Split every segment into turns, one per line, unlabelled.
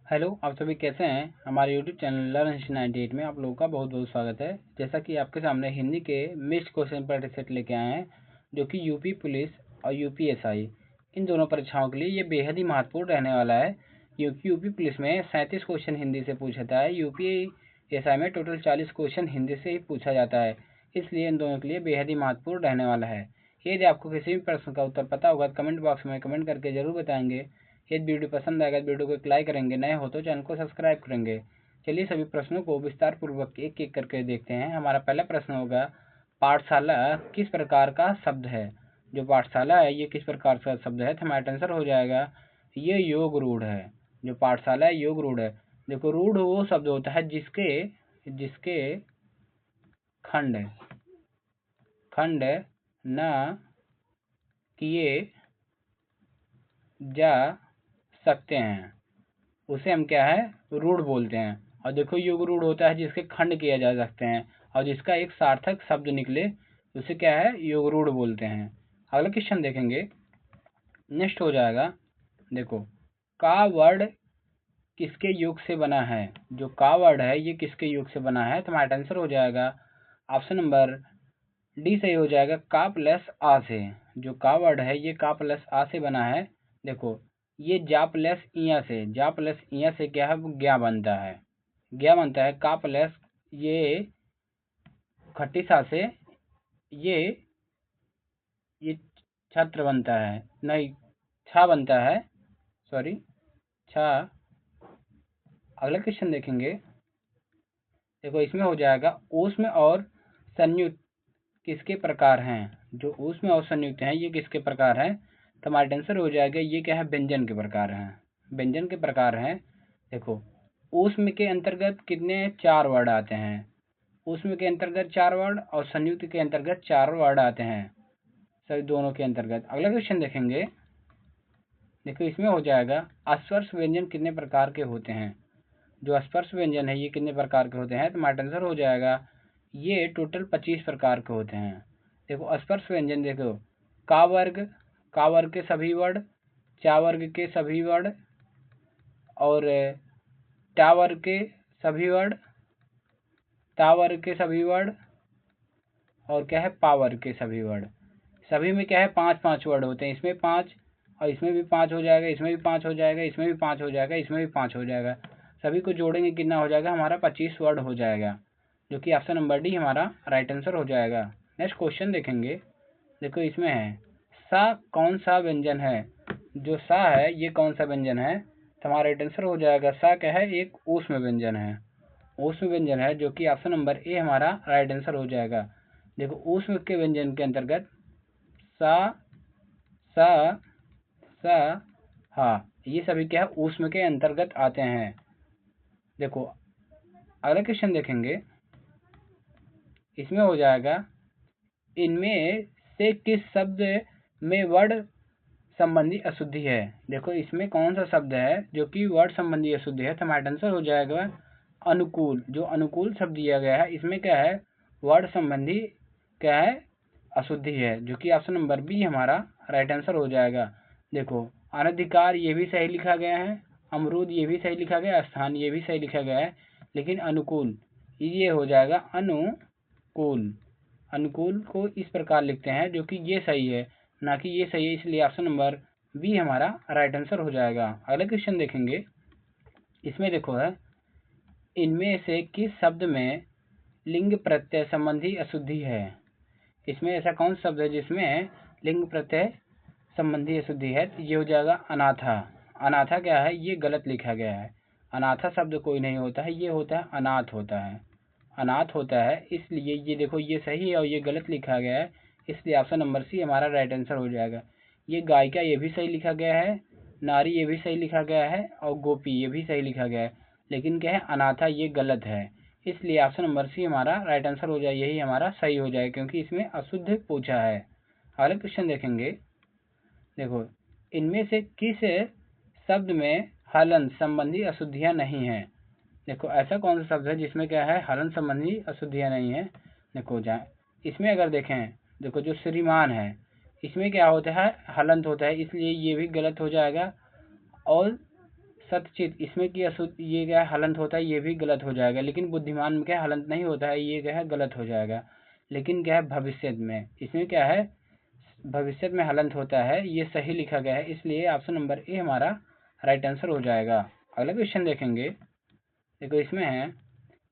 Hello, आप सभी कैसे हैं। हमारे यूट्यूब चैनल लर्न 98 में आप लोगों का बहुत बहुत स्वागत है। जैसा कि आपके सामने हिंदी के मिक्स्ड क्वेश्चन पेपर सेट लेके आए हैं, जो कि यूपी पुलिस और यूपीएसआई इन दोनों परीक्षाओं के लिए ये बेहद ही महत्वपूर्ण रहने वाला है। क्योंकि यूपी पुलिस में 37 क्वेश्चन हिंदी से पूछा जाता है, यूपीएसआई में टोटल 40 क्वेश्चन हिंदी से ही पूछा जाता है। इसलिए इन दोनों के लिए बेहद ही महत्वपूर्ण रहने वाला है। यदि आपको किसी भी प्रश्न का उत्तर पता होगा तो कमेंट बॉक्स में कमेंट करके जरूर बताएंगे। यदि वीडियो पसंद आएगा तो वीडियो को एक लाइक करेंगे, नए हो तो चैनल को सब्सक्राइब करेंगे। चलिए सभी प्रश्नों को विस्तार पूर्वक एक एक करके देखते हैं। हमारा पहला प्रश्न होगा, पाठशाला किस प्रकार का शब्द है। जो पाठशाला है ये किस प्रकार का शब्द है, तो हमारा आंसर हो जाएगा ये योग रूढ़ है। जो पाठशाला है योग रूढ़ है। देखो, रूढ़ वो शब्द होता है जिसके जिसके खंड खंड न किए जा सकते हैं, उसे हम क्या है, रूढ़ बोलते हैं। और देखो, योग रूढ़ होता है जिसके खंड किए जा सकते हैं और जिसका एक सार्थक शब्द निकले, उसे क्या है, योग रूढ़ बोलते हैं। अगला क्वेश्चन देखेंगे, नेक्स्ट हो जाएगा। देखो, का वर्ड किसके योग से बना है। जो का वर्ड है ये किसके योग से बना है, तो हमारा आंसर हो जाएगा ऑप्शन नंबर डी सही हो जाएगा, का प्लस आ से। जो का वर्ड है ये का प्लस आ से बना है। देखो, ये जा प्लस इया से, जा प्लस इया से क्या है, वो ज्ञा बनता है। ज्ञा बनता है। का प्लस ये खट्टी सा से ये ये छत्र बनता है, नहीं छा बनता है, सॉरी छा। अगला क्वेश्चन देखेंगे। देखो, इसमें हो जाएगा ऊष्म और संयुक्त किसके प्रकार हैं। जो ऊष्म और संयुक्त हैं ये किसके प्रकार हैं, तो हमारा आंसर हो जाएगा ये क्या है, व्यंजन के प्रकार हैं। व्यंजन के प्रकार हैं। देखो, ऊष्म के अंतर्गत कितने, 4 वर्ड आते हैं। ऊष्म के अंतर्गत 4 वर्ड और संयुक्त के अंतर्गत 4 वर्ड आते हैं, सभी दोनों के अंतर्गत। अगला क्वेश्चन देखेंगे। देखो, इसमें हो जाएगा स्पर्श व्यंजन कितने प्रकार के होते हैं। जो स्पर्श व्यंजन है ये कितने प्रकार के होते हैं, तो हमारा आंसर हो जाएगा ये टोटल 25 प्रकार के होते हैं। देखो, स्पर्श व्यंजन देखो, का वर्ग के सभी वर्ड, चा वर्ग के सभी वर्ड और टा वर्ग के सभी वर्ड, ता वर्ग के सभी वर्ड और क्या है, पा वर्ग के सभी वर्ड। सभी में क्या है, 5-5 वर्ड होते हैं। इसमें 5 और इसमें भी 5 हो जाएगा, इसमें भी 5 हो जाएगा, इसमें भी 5 हो जाएगा, इसमें भी 5 हो जाएगा। सभी को जोड़ेंगे कितना हो जाएगा, हमारा 25 वर्ड हो जाएगा, जो कि ऑप्शन नंबर डी हमारा राइट आंसर हो जाएगा। नेक्स्ट क्वेश्चन देखेंगे। देखो, इसमें है सा कौन सा व्यंजन है। जो सा है ये कौन सा व्यंजन है, तो हमारा राइट आंसर हो जाएगा सा क्या है, एक ऊष्म व्यंजन है। ऊष्म व्यंजन है, जो कि ऑप्शन नंबर ए हमारा राइट आंसर हो जाएगा। देखो, ऊष्म के व्यंजन के अंतर्गत सा सा सा हा, ये सभी क्या है, ऊष्म के अंतर्गत आते हैं। देखो, अगला क्वेश्चन देखेंगे। इसमें हो जाएगा, इनमें से किस शब्द में वर्ड संबंधी अशुद्धि है। देखो, इसमें कौन सा शब्द है जो कि वर्ड संबंधी अशुद्धि है, तो हमारा आंसर हो जाएगा अनुकूल। जो अनुकूल शब्द दिया गया है इसमें क्या है, वर्ड संबंधी क्या है, अशुद्धि है, जो कि ऑप्शन नंबर बी हमारा राइट आंसर हो जाएगा। देखो, अनधिकार ये भी सही लिखा गया है, अमरूद ये भी सही लिखा गया है, स्थान ये भी सही लिखा गया है, लेकिन अनुकूल ये हो जाएगा अनुकूल। अनुकूल को इस प्रकार लिखते हैं जो कि ये सही है, ना कि ये सही है, इसलिए ऑप्शन नंबर बी हमारा राइट आंसर हो जाएगा। अगला क्वेश्चन देखेंगे। इसमें देखो है, इनमें से किस शब्द में लिंग प्रत्यय संबंधी अशुद्धि है। इसमें ऐसा कौन सा शब्द है जिसमें लिंग प्रत्यय संबंधी अशुद्धि है, तो ये हो जाएगा अनाथा। अनाथा क्या है, ये गलत लिखा गया है। अनाथा शब्द कोई नहीं होता है, ये होता है अनाथ होता है, अनाथ होता है। इसलिए ये देखो, ये सही है और ये गलत लिखा गया है, इसलिए ऑप्शन नंबर सी हमारा राइट आंसर हो जाएगा। ये गायिका ये भी सही लिखा गया है, नारी ये भी सही लिखा गया है और गोपी ये भी सही लिखा गया है, लेकिन क्या है, अनाथा ये गलत है, इसलिए ऑप्शन नंबर सी हमारा राइट आंसर हो जाए, यही हमारा सही हो जाए, क्योंकि इसमें अशुद्ध पूछा है। अगला क्वेश्चन देखेंगे। देखो, इनमें से किस शब्द में हलन संबंधी अशुद्धियां नहीं है। देखो, ऐसा कौन सा शब्द है जिसमें क्या है, हलन संबंधी अशुद्धियां नहीं है। देखो, जाए इसमें अगर देखें, देखो जो श्रीमान है इसमें क्या होता है, हलंत होता है, इसलिए ये भी गलत हो जाएगा। और सतचित, इसमें कि ये क्या है हलंत होता है, ये भी गलत हो जाएगा। लेकिन बुद्धिमान में क्या हलंत नहीं होता है, ये क्या है गलत हो जाएगा। लेकिन क्या है भविष्य में, इसमें क्या है भविष्य में हलंत होता है, ये सही लिखा गया है, इसलिए ऑप्शन नंबर ए हमारा राइट आंसर हो जाएगा। अगला क्वेश्चन देखेंगे। देखो इसमें है,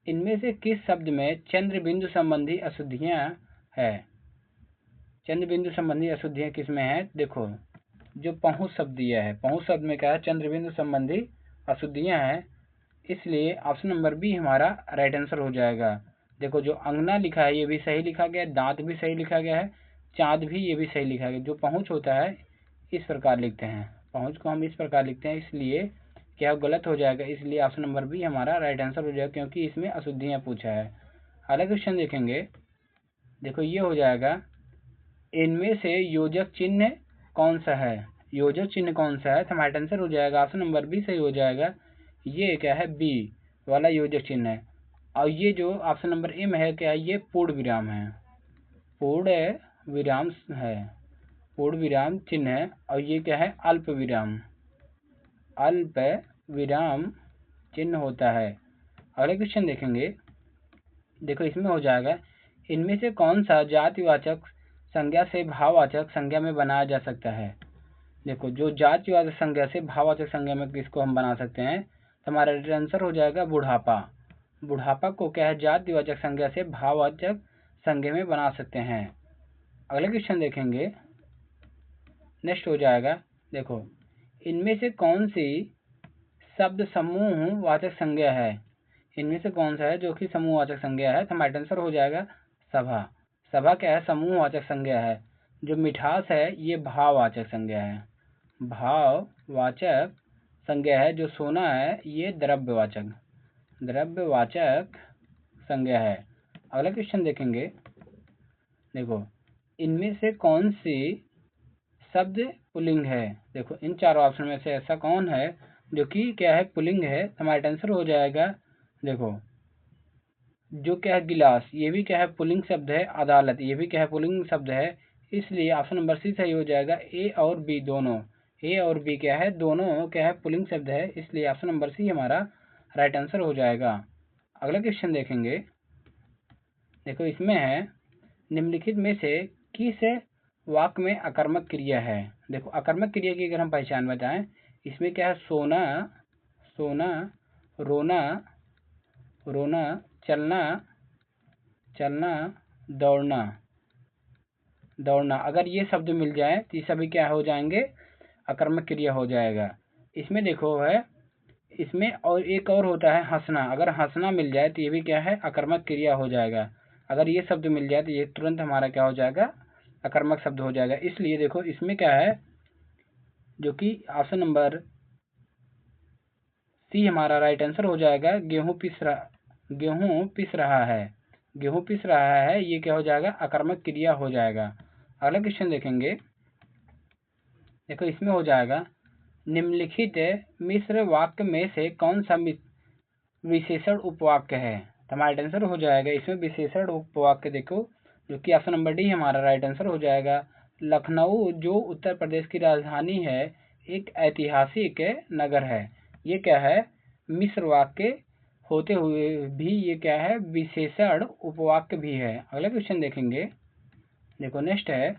इनमें से किस शब्द में चंद्र बिंदु संबंधी अशुद्धियां है। चंद्र बिंदु संबंधी अशुद्धियां किस में है। देखो जो पहुंच शब्द दिया है, पहुंच शब्द में क्या है चंद्र बिंदु संबंधी अशुद्धियां हैं, इसलिए ऑप्शन नंबर बी हमारा राइट आंसर हो जाएगा। देखो जो अंगना लिखा है ये भी सही लिखा गया है, दांत भी सही लिखा गया है, चाँद भी ये भी सही लिखा गया। जो पहुंच होता है इस प्रकार लिखते हैं, पहुंच को हम इस प्रकार लिखते हैं, इसलिए क्या गलत हो जाएगा, इसलिए ऑप्शन नंबर बी हमारा राइट आंसर हो जाएगा, क्योंकि इसमें अशुद्धियां पूछा है। अगला क्वेश्चन देखेंगे। देखो ये हो जाएगा, इनमें से योजक चिन्ह कौन सा है। योजक चिन्ह कौन सा है, तो हमारा आंसर हो जाएगा ऑप्शन नंबर बी सही हो जाएगा। ये क्या है बी वाला योजक चिन्ह है। और ये जो ऑप्शन नंबर ए में है क्या है, ये पूर्ण विराम है, पूर्ण विराम है, पूर्ण विराम चिन्ह है। और ये क्या है अल्प विराम, अल्प विराम चिन्ह होता है। अगले क्वेश्चन देखेंगे। देखो इसमें हो जाएगा, इनमें से कौन सा जातिवाचक संज्ञा से भाववाचक संज्ञा में बनाया जा सकता है। देखो जो जातिवाचक संज्ञा से भाववाचक संज्ञा में किसको हम बना सकते हैं, तो हमारा आंसर हो जाएगा बुढ़ापा। बुढ़ापा को क्या है जातिवाचक संज्ञा से भाववाचक संज्ञा में बना सकते हैं। अगले क्वेश्चन देखेंगे। नेक्स्ट हो जाएगा, देखो इनमें से कौन सी शब्द समूह वाचक संज्ञा है। इनमें से कौन सा है जो कि समूहवाचक संज्ञा है, तो हमारा आंसर हो जाएगा सभा। सभा क्या है समूहवाचक संज्ञा है। जो मिठास है ये भाववाचक संज्ञा है, भाववाचक संज्ञा है। जो सोना है ये द्रव्यवाचक, द्रव्यवाचक संज्ञा है। अगला क्वेश्चन देखेंगे। देखो इनमें से कौन सी शब्द पुल्लिंग है। देखो इन चारों ऑप्शन में से ऐसा कौन है जो कि क्या है पुल्लिंग है, हमारा आंसर हो जाएगा। देखो जो क्या है गिलास, ये भी क्या है पुल्लिंग शब्द है। अदालत ये भी क्या है पुल्लिंग शब्द है, इसलिए ऑप्शन नंबर सी सही हो जाएगा। ए और बी दोनों, ए और बी क्या है दोनों क्या है पुल्लिंग शब्द है, इसलिए ऑप्शन नंबर सी हमारा राइट आंसर हो जाएगा। अगला क्वेश्चन देखेंगे। देखो इसमें है, निम्नलिखित में से किस वाक्य में अकर्मक क्रिया है। देखो अकर्मक क्रिया की अगर हम पहचान बताएं, इसमें क्या है सोना, सोना, रोना, रोना, चलना, चलना, दौड़ना, दौड़ना। अगर ये शब्द मिल जाए तो ये सभी क्या हो जाएंगे अकर्मक क्रिया हो जाएगा। इसमें देखो है, इसमें और एक और होता है हंसना। अगर हंसना मिल जाए तो ये भी क्या है अकर्मक क्रिया हो जाएगा। अगर ये शब्द मिल जाए तो ये तुरंत हमारा क्या हो जाएगा अकर्मक शब्द हो जाएगा। इसलिए देखो इसमें क्या है जो कि ऑप्शन नंबर सी हमारा राइट आंसर हो जाएगा। गेहूं पिस रहा, गेहूं पिस रहा है, गेहूं पिस रहा है, ये क्या हो जाएगा अकर्मक क्रिया हो जाएगा। अगला क्वेश्चन देखेंगे। देखो इसमें हो जाएगा, निम्नलिखित मिश्र वाक्य में से कौन सा विशेषण उपवाक्य है। हमारा आंसर हो जाएगा इसमें विशेषण उपवाक्य। देखो जो कि ऑप्शन नंबर डी हमारा राइट आंसर हो जाएगा। लखनऊ जो उत्तर प्रदेश की राजधानी है एक ऐतिहासिक नगर है, ये क्या है मिश्र वाक्य होते हुए भी ये क्या है विशेषण उपवाक्य भी है। अगला क्वेश्चन देखेंगे। देखो नेक्स्ट है,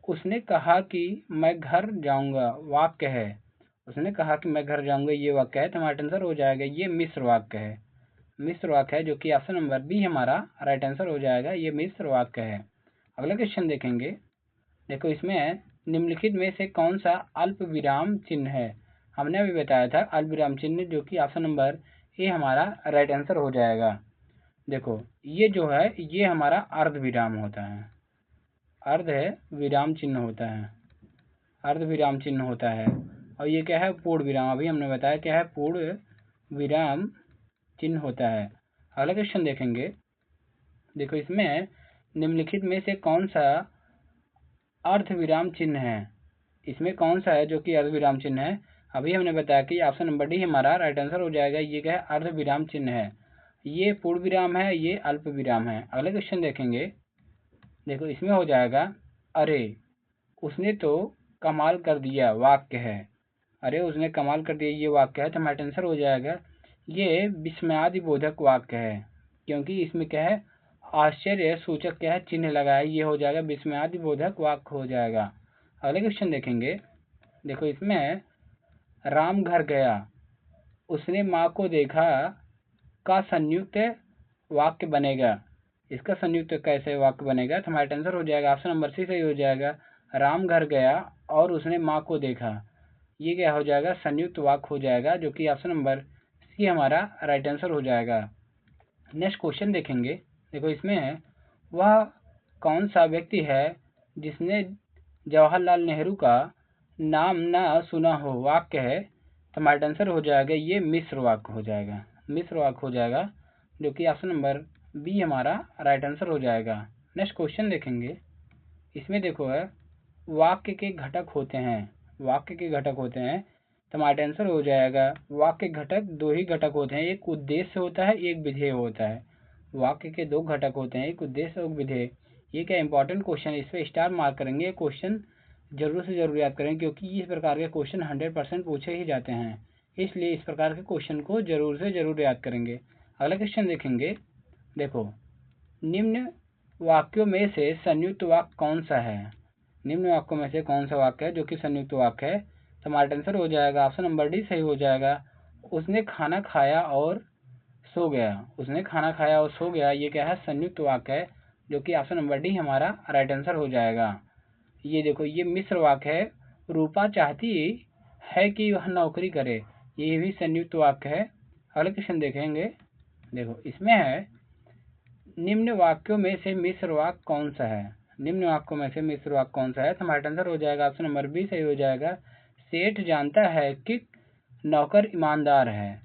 उसने कहा कि मैं घर जाऊंगा, वाक्य है। उसने कहा कि मैं घर जाऊंगा ये वाक्य है, तो हमारा आंसर हो जाएगा ये मिश्र वाक्य है, मिश्र वाक्य है, जो कि ऑप्शन नंबर बी हमारा राइट आंसर हो जाएगा, ये मिश्र वाक्य है। अगला क्वेश्चन देखेंगे। देखो इसमें निम्नलिखित में से कौन सा अल्प विराम चिन्ह है। हमने अभी बताया था अल्प विराम चिन्ह, जो कि ऑप्शन नंबर ए हमारा राइट आंसर हो जाएगा। देखो ये जो है ये हमारा अर्ध विराम होता है, अर्ध विराम चिन्ह होता है, अर्ध विराम चिन्ह होता है। और ये क्या है पूर्ण विराम, अभी हमने बताया क्या है पूर्ण विराम चिन्ह होता है। अगला क्वेश्चन देखेंगे। देखो इसमें निम्नलिखित में से कौन सा अर्ध विराम चिन्ह है। इसमें कौन सा है जो कि अर्ध विराम चिन्ह है, अभी हमने बताया कि ऑप्शन नंबर डी हमारा राइट आंसर हो जाएगा। ये क्या है अर्ध विराम चिन्ह है, ये पूर्ण विराम है, ये अल्प विराम है। अगले क्वेश्चन देखेंगे। देखो इसमें हो जाएगा, अरे उसने तो कमाल कर दिया, वाक्य है। अरे उसने कमाल कर दिया, ये वाक्य है तो हमारा आंसर हो जाएगा ये विस्मयादिबोधक वाक्य है, क्योंकि इसमें क्या है आश्चर्य सूचक क्या है चिन्ह लगाया, ये हो जाएगा विस्मयादिबोधक वाक्य हो जाएगा। अगले क्वेश्चन देखेंगे। देखो इसमें राम घर गया, उसने माँ को देखा का संयुक्त वाक्य बनेगा। इसका संयुक्त कैसे वाक्य बनेगा तो हमारा आंसर हो जाएगा ऑप्शन नंबर सी सही हो जाएगा। राम घर गया और उसने माँ को देखा, ये क्या हो जाएगा संयुक्त वाक्य हो जाएगा, जो कि ऑप्शन नंबर सी हमारा राइट आंसर हो जाएगा। नेक्स्ट क्वेश्चन देखेंगे। देखो इसमें है वह कौन सा व्यक्ति है जिसने जवाहरलाल नेहरू का नाम ना सुना हो, वाक्य है तो हमारा आंसर हो जाएगा ये मिश्र वाक्य हो जाएगा, मिश्र वाक्य हो जाएगा, जो कि ऑप्शन नंबर बी हमारा राइट आंसर हो जाएगा। नेक्स्ट क्वेश्चन देखेंगे। इसमें देखो है वाक्य के घटक होते हैं, वाक्य के घटक होते हैं तो हमारा आंसर हो जाएगा वाक्य घटक दो ही घटक होते हैं, एक उद्देश्य होता है एक विधेय होता है। वाक्य के दो घटक होते हैं, एक उद्देश्य और विधेय। ये क्या इंपॉर्टेंट क्वेश्चन है, इस पर स्टार मार्क करेंगे, क्वेश्चन जरूर से जरूर याद करें, क्योंकि इस प्रकार के क्वेश्चन 100% पूछे ही जाते हैं, इसलिए इस प्रकार के क्वेश्चन को जरूर से जरूर याद करेंगे। अगला क्वेश्चन देखेंगे। देखो निम्न वाक्यों में से संयुक्त वाक्य कौन सा है, निम्न वाक्यों में से कौन सा वाक्य है जो कि संयुक्त वाक्य है तो हमारा आंसर हो जाएगा ऑप्शन नंबर डी सही हो जाएगा। उसने खाना खाया और सो गया, उसने खाना खाया और सो गया, ये क्या है संयुक्त वाक्य है, जो कि ऑप्शन नंबर डी हमारा राइट आंसर हो जाएगा। ये देखो ये मिश्र वाक्य है, रूपा चाहती है कि वह नौकरी करे, ये भी संयुक्त वाक्य है। अगले क्वेश्चन देखेंगे। देखो इसमें है निम्न वाक्यों में से मिश्र वाक्य कौन सा है, निम्न वाक्यों में से मिश्र वाक्य कौन सा है तो हमारा आंसर हो जाएगा ऑप्शन नंबर बी सही हो जाएगा। सेठ जानता है कि नौकर ईमानदार है,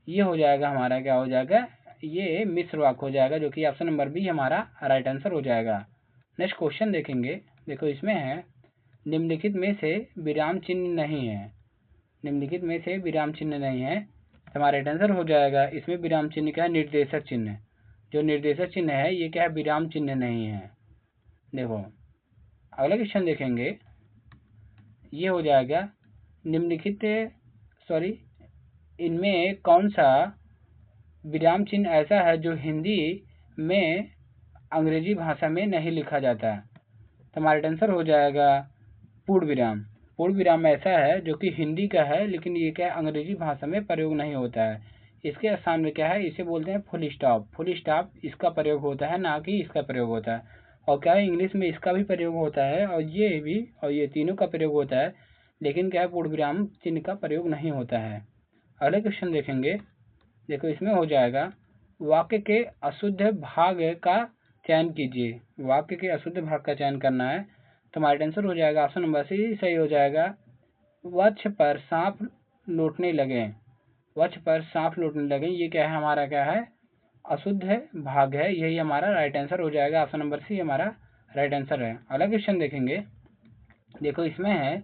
ये हो जाएगा हमारा क्या हो जाएगा ये मिश्र वाक्य हो जाएगा, जो कि ऑप्शन नंबर बी हमारा राइट आंसर हो जाएगा। नेक्स्ट क्वेश्चन देखेंगे। देखो इसमें है निम्नलिखित में से विराम चिन्ह नहीं है, निम्नलिखित में से विराम चिन्ह नहीं है तो हमारा राइट आंसर हो जाएगा। इसमें विराम चिन्ह क्या है निर्देशक चिन्ह, जो निर्देशक चिन्ह है ये क्या है विराम चिन्ह नहीं है। देखो अगला क्वेश्चन देखेंगे। ये हो जाएगा निम्नलिखित इनमें कौन सा विराम चिन्ह ऐसा है जो हिंदी में अंग्रेजी भाषा में नहीं लिखा जाता है तो हमारा आंसर हो जाएगा पूर्ण विराम। पूर्ण विराम ऐसा है जो कि हिंदी का है लेकिन ये क्या अंग्रेजी भाषा में प्रयोग नहीं होता है। इसके स्थान में क्या है इसे बोलते हैं फुल स्टॉप, फुल स्टॉप इसका प्रयोग होता है, ना कि इसका प्रयोग होता है। और क्या है इंग्लिश में इसका भी प्रयोग होता है और ये भी और ये तीनों का प्रयोग होता है, लेकिन क्या है पूर्ण विराम चिन्ह का प्रयोग नहीं होता है। अगले क्वेश्चन देखेंगे। देखो इसमें हो जाएगा वाक्य के अशुद्ध भाग का चयन कीजिए, वाक्य के अशुद्ध भाग का चयन करना है तो हमारा आंसर हो जाएगा ऑप्शन नंबर सी सही हो जाएगा। वृक्ष पर सांप लौटने लगे, वृक्ष पर सांप लौटने लगे, ये क्या है हमारा क्या है अशुद्ध भाग है, यही हमारा राइट आंसर हो जाएगा, ऑप्शन नंबर सी हमारा राइट आंसर है। अगला क्वेश्चन देखेंगे। देखो इसमें है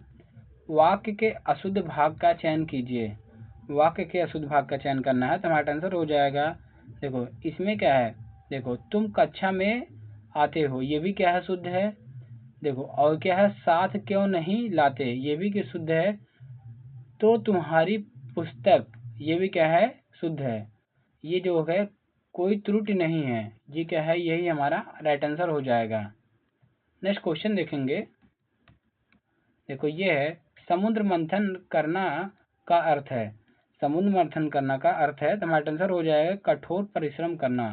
वाक्य के अशुद्ध भाग का चयन कीजिए, वाक्य के अशुद्ध भाग का चयन करना है तो हमारा आंसर हो जाएगा। देखो इसमें क्या है, देखो तुम कक्षा में आते हो, ये भी क्या है शुद्ध है। देखो और क्या है साथ क्यों नहीं लाते, ये भी क्या शुद्ध है। तो तुम्हारी पुस्तक, ये भी क्या है शुद्ध है। ये जो है कोई त्रुटि नहीं है, ये क्या है यही हमारा राइट आंसर हो जाएगा। नेक्स्ट क्वेश्चन देखेंगे। देखो ये है समुद्र मंथन करना का अर्थ है, समुद्र मंथन करना का अर्थ है तो हमारा आंसर हो जाएगा कठोर परिश्रम करना,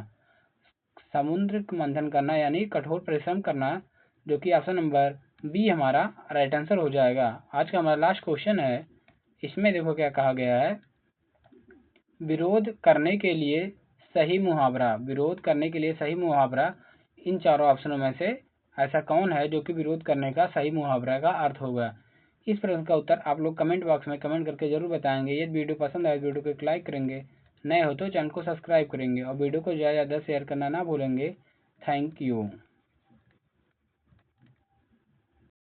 समुद्र मंथन करना यानी कठोर परिश्रम करना, जो कि ऑप्शन नंबर बी हमारा राइट आंसर हो जाएगा। आज का हमारा लास्ट क्वेश्चन है। इसमें देखो क्या कहा गया है विरोध करने के लिए सही मुहावरा, विरोध करने के लिए सही मुहावरा इन चारों ऑप्शनों में से ऐसा कौन है जो कि विरोध करने का सही मुहावरा का अर्थ होगा। इस प्रश्न का उत्तर आप लोग कमेंट बॉक्स में कमेंट करके जरूर बताएंगे। यदि वीडियो पसंद आए वीडियो को एक लाइक करेंगे, नए हो तो चैनल को सब्सक्राइब करेंगे और वीडियो को ज़्यादा से ज़्यादा शेयर करना ना भूलेंगे। Thank you.